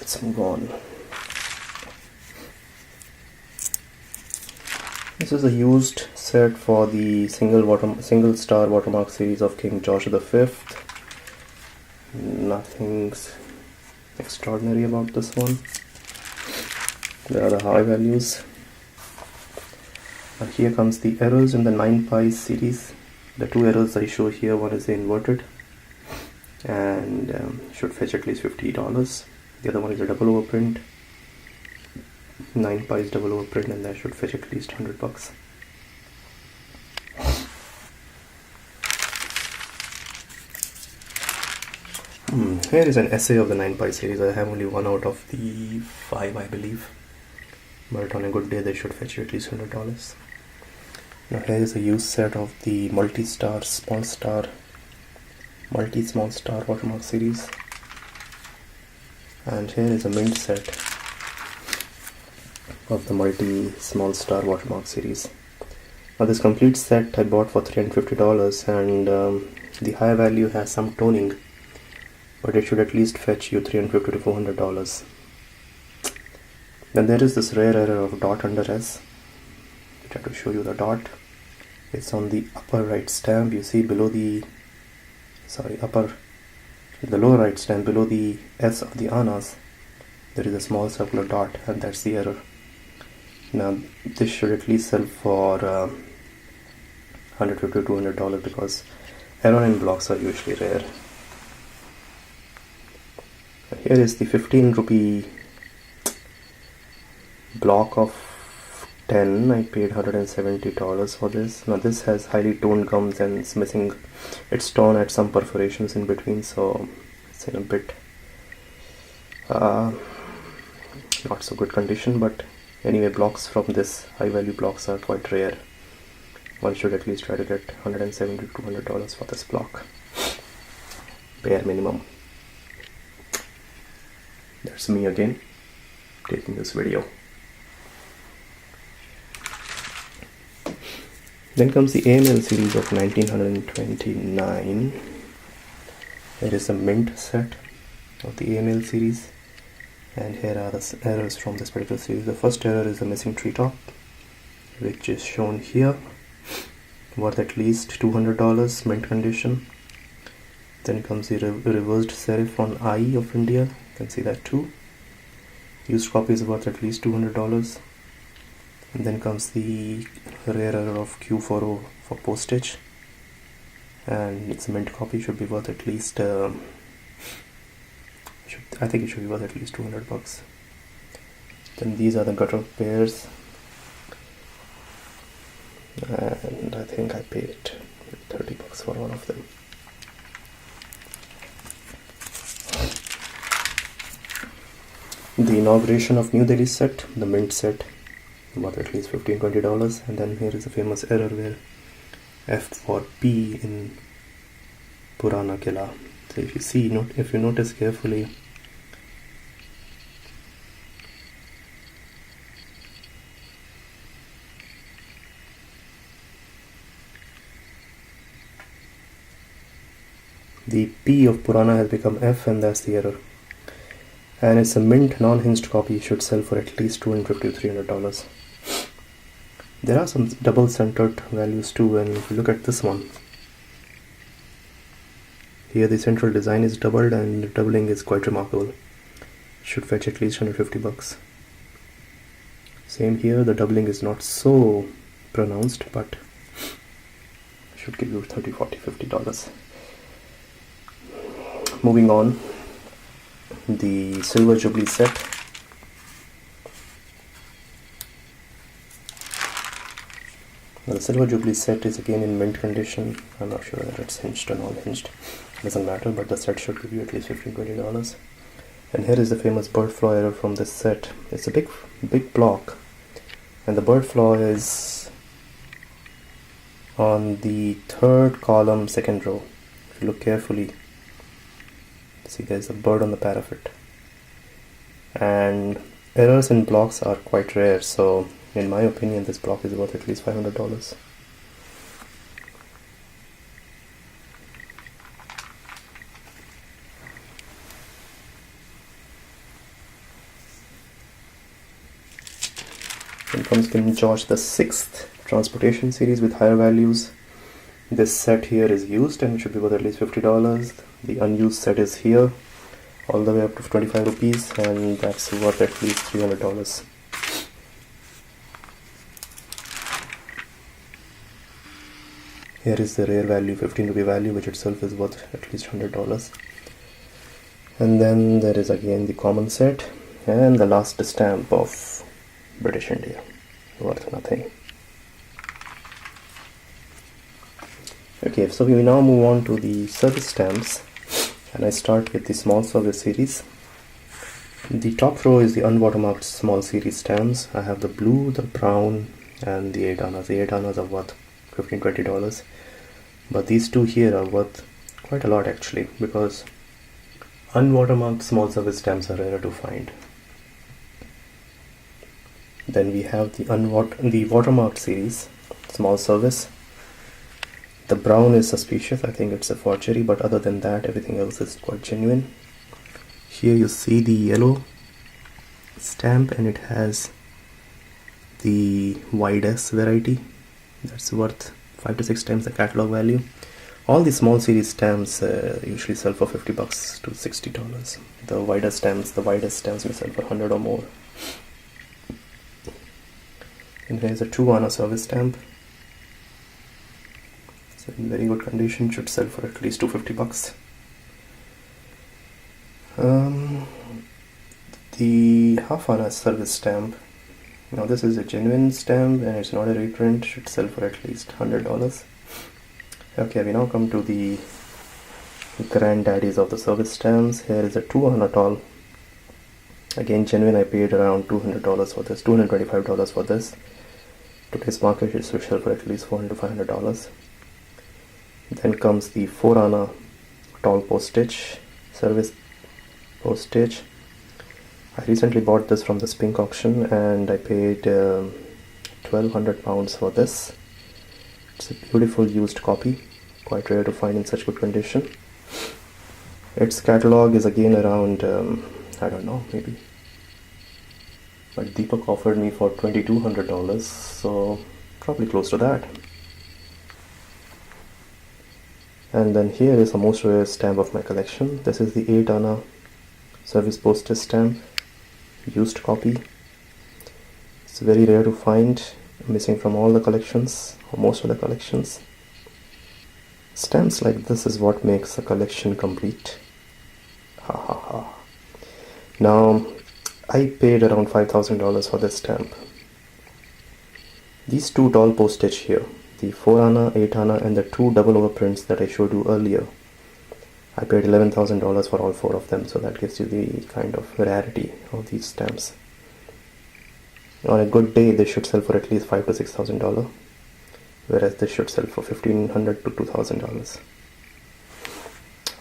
let's move on. This is a used set for the single star watermark series of King George V. Nothing's extraordinary about this one. There are the high values. And here comes the errors in the 9pi series. The two errors I show here, one is the inverted and should fetch at least $50. The other one is a double overprint. 9pi is double overprint and that should fetch at least $100. Here is an essay of the 9pi series. I have only one out of the 5, I believe, but on a good day they should fetch you at least $100. Now here is a used set of the multi-small star watermark series, and here is a mint set of the multi-small star watermark series. Now this complete set I bought for $350, and the high value has some toning, but it should at least fetch you $350 to $400. Then there is this rare error of dot under S. I try to show you the dot. It's on the upper right stamp. You see below the lower right stamp, below the S of the Anas, there is a small circular dot, and that's the error. Now this should at least sell for $150 to $200 because error in blocks are usually rare. Here is the 15 rupee block of 10. I paid $170 for this. Now this has highly toned gums and it's missing, it's torn at some perforations in between, so it's in a bit not so good condition, but anyway, blocks from this high value blocks are quite rare. One should at least try to get $170 to $200 for this block, bare minimum. That's me again taking this video. Then comes the AML series of 1929. There is a mint set of the AML series, and here are the errors from this particular series. The first error is the missing treetop, which is shown here, worth at least $200, mint condition. Then comes the reversed serif on I of India. You can see that too. Used copy is worth at least $200. And then comes the rare error of Q40 for postage, and its mint copy should be worth at least I think it should be worth at least $200. Then these are the gutter pairs, and I think I paid $30 for one of them. The inauguration of New Delhi set, the mint set, worth at least $15 to $20. And then here is a famous error where F for P in Purana Kila. So if you notice carefully, the P of Purana has become F, and that's the error. And it's a mint non-hinged copy, should sell for at least $250 to $300. There are some double centered values too, and if you look at this one, here the central design is doubled and the doubling is quite remarkable. It should fetch at least $150. Same here, the doubling is not so pronounced, but should give you $30, $40, $50. Moving on, the Silver Jubilee set. Now the Silver Jubilee set is again in mint condition. I'm not sure whether it's hinged or non-hinged. Doesn't matter, but the set should give you at least $15 to $20. And here is the famous bird flaw error from this set. It's a big block, and the bird flaw is on the third column, second row. If you look carefully, see there's a bird on the parapet. And errors in blocks are quite rare, so in my opinion this block is worth at least $500. Then comes King George the Sixth Transportation series with higher values. This set here is used and it should be worth at least $50. The unused set is here, all the way up to 25 rupees, and that's worth at least $300. Here is the rare value, 15 rupee value, which itself is worth at least $100. And then there is again the common set and the last stamp of British India, worth nothing. Okay, so we now move on to the service stamps, and I start with the small service series. The top row is the unwatermarked small series stamps. I have the blue, the brown, and the 8 annas. The 8 annas are worth $15-20, but these two here are worth quite a lot actually, because unwatermarked small service stamps are rarer to find. Then we have the watermarked series small service. The brown is suspicious, I think it's a forgery, but other than that everything else is quite genuine. Here you see the yellow stamp and it has the wide S variety, that's worth 5 to 6 times the catalog value. All the small series stamps usually sell for $50 to $60. The widest stamps may sell for 100 or more. And here is a 2 anna service stamp. It's in very good condition, should sell for at least $250. The half anna service stamp. Now this is a genuine stamp and it's not a reprint, should sell for at least $100. Okay, we now come to the granddaddies of the service stamps. Here is a 2 anna tall. Again genuine, I paid around $200 for this, $225 for this. Today's market it should sell for at least $400 to $500. Then comes the 4 anna tall postage, service postage. I recently bought this from the Spink auction and I paid £1,200 for this. It's a beautiful used copy, quite rare to find in such good condition. Its catalog is again around, I don't know, maybe. But Deepak offered me for $2,200, so probably close to that. And then here is the most rare stamp of my collection. This is the 8 anna service postage stamp, used copy. It's very rare to find, missing from all the collections, or most of the collections. Stamps like this is what makes a collection complete. Ha ha ha. Now, I paid around $5,000 for this stamp. These two tall postage here, the 4 anna, 8 anna and the 2 double overprints that I showed you earlier, I paid $11,000 for all 4 of them, so that gives you the kind of rarity of these stamps. On a good day, they should sell for at least $5,000 to $6,000, whereas this should sell for $1,500 to $2,000.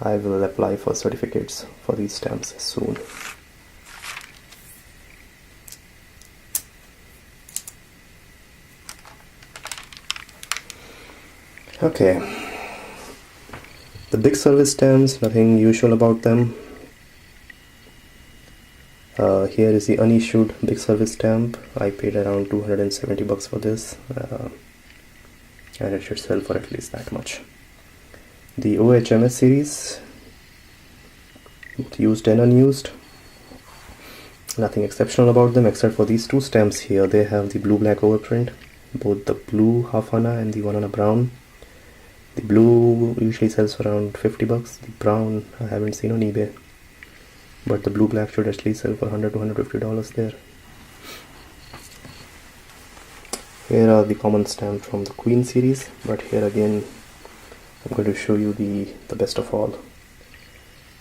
I will apply for certificates for these stamps soon. Okay, the big service stamps, nothing usual about them. Here is the unissued big service stamp. I paid around $270 for this, and it should sell for at least that much. The OHMS series, used and unused, nothing exceptional about them except for these two stamps here. They have the blue-black overprint, both the blue half anna and the 1 anna brown. The blue usually sells for around $50. The brown I haven't seen on eBay, but the blue black should at least sell for $100 to $150 there. Here are the common stamps from the Queen series, but here again I'm going to show you the best of all.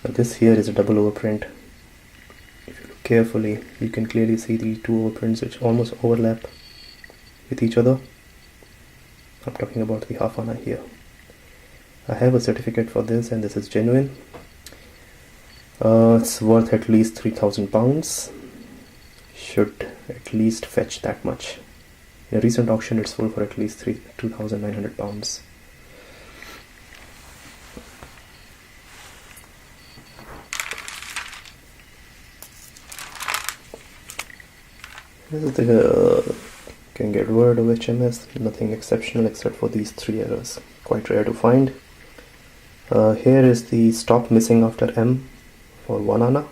Now this here is a double overprint. If you look carefully, you can clearly see the two overprints which almost overlap with each other. I'm talking about the half anna here. I have a certificate for this and this is genuine. It's worth at least £3,000. Should at least fetch that much. In a recent auction it sold for at least £2,900. This is the can get word of HMS, nothing exceptional except for these 3 errors, quite rare to find. Here is the stop missing after M for 1 ANA.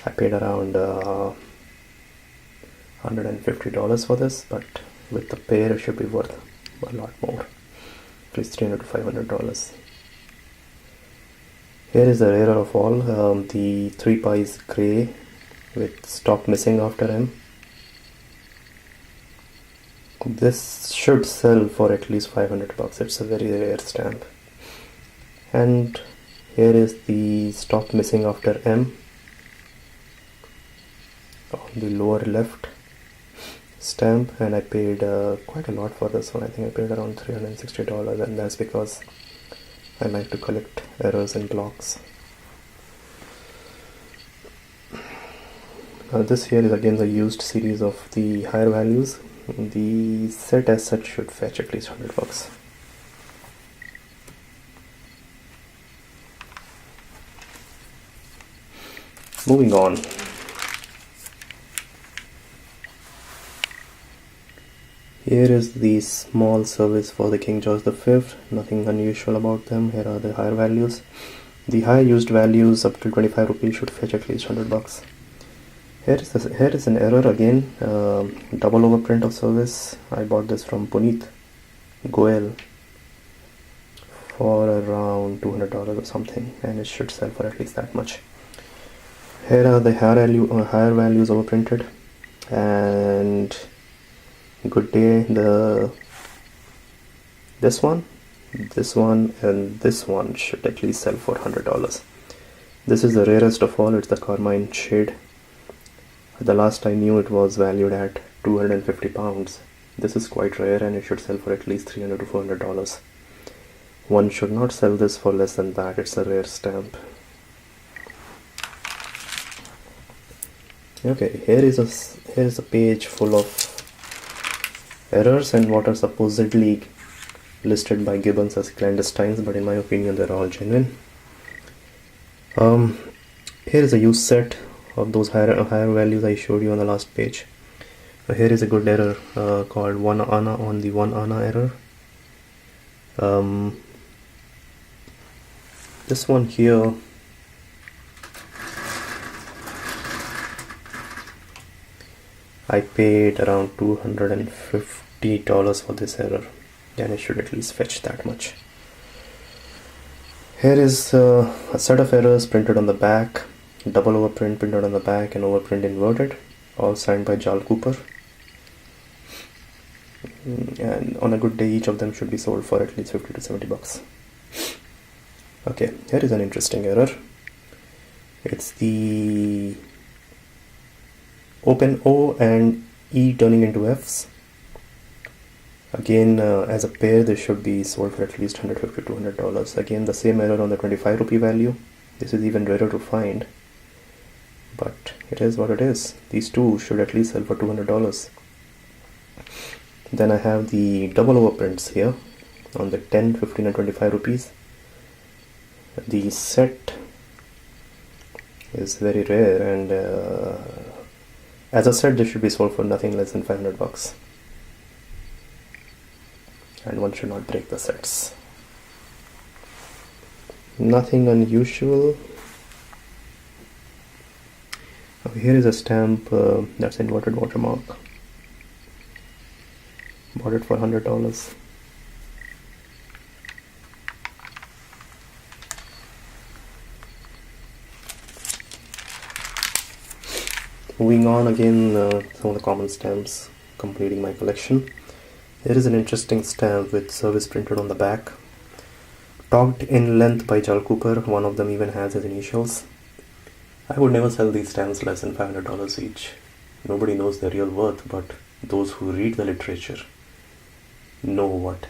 I paid around $150 for this, but with the pair it should be worth a lot more, at least $300 to $500. Here is the rarer of all, the 3 pies grey with stop missing after M. This should sell for at least $500. It's a very rare stamp. And here is the stop missing after M on the lower left stamp, and I paid quite a lot for this one. I think I paid around $360, and that's because I like to collect errors in blocks. This here is again the used series of the higher values. The set as such should fetch at least $100. Moving on. Here is the small service for the King George V. Nothing unusual about them. Here are the higher values. The high used values up to 25 rupees should fetch at least $100. Here is an error again, double overprint of service. I bought this from Puneet Goel for around $200 or something, and it should sell for at least that much. Here are the higher values overprinted, and good day, this one, and this one should at least sell for $100. This is the rarest of all. It's the Carmine shade. The last I knew it was valued at 250 pounds. This is quite rare, and it should sell for at least $300 to $400. One should not sell this for less than that. It's a rare stamp. Okay, here is a page full of errors and what are supposedly listed by Gibbons as clandestines, but in my opinion they're all genuine. Here is a use set of those higher values I showed you on the last page. Here is a good error called 1 ANA on the 1 ANA error. This one here, I paid around $250 for this error, and it should at least fetch that much. Here is a set of errors printed on the back, double overprint printed on the back and overprint inverted, all signed by Jal Cooper. And on a good day each of them should be sold for at least $50 to $70. Okay, here is an interesting error. It's the open O and E turning into F's. Again, as a pair this should be sold for at least $150 to $200. Again, the same error on the 25 rupee value. This is even rarer to find, but it is what it is. These two should at least sell for $200. Then I have the double overprints here on the 10, 15 and 25 rupees. The set is very rare, and as a set this should be sold for nothing less than $500. And one should not break the sets. Nothing unusual. Here is a stamp that's inverted watermark. Bought it for $100. Moving on again, some of the common stamps completing my collection. Here is an interesting stamp with service printed on the back. Talked in length by Jal Cooper. One of them even has his initials. I would never sell these stamps less than $500 each. Nobody knows their real worth, but those who read the literature know what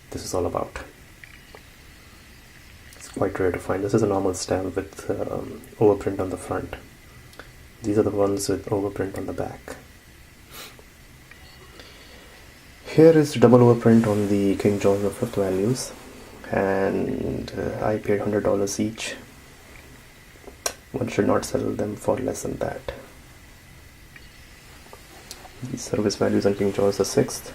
this is all about. It's quite rare to find. This is a normal stamp with overprint on the front. These are the ones with overprint on the back. Here is double overprint on the King George V values, and I paid $100 each. One should not sell them for less than that. The service values on King George VI.